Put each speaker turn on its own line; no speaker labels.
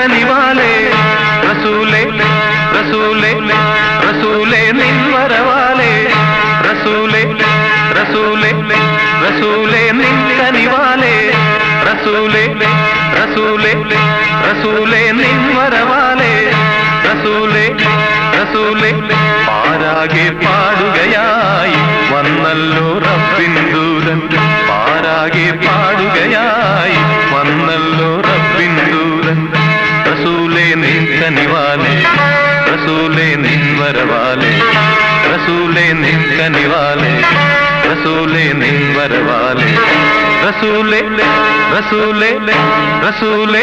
കനിവാലേ റസൂലേ റസൂലേ റസൂലേ നിൻ വരവാലേ റസൂലേ റസൂലേ റസൂലേ നിൻ കനിവാലേ റസൂലേ റസൂലേ റസൂലേ നിൻ വരവാലേ റസൂലേ റസൂലേ പാരാകെ പാടുകയായി വന്നല്ലോ റബ്ബിൻ ദൂതൻ പാരാകെ പാടുകയായി വന്നല്ലോ റബ്ബിൻ ദൂതൻ റസൂലേ നിൻ കനിവാലേ റസൂലേ നിൻ വരവാലേ റസൂലേ നിൻ കനിവാലേ റസൂലേ നിൻ വരവാലേ റസൂലേ റസൂലേ റസൂലേ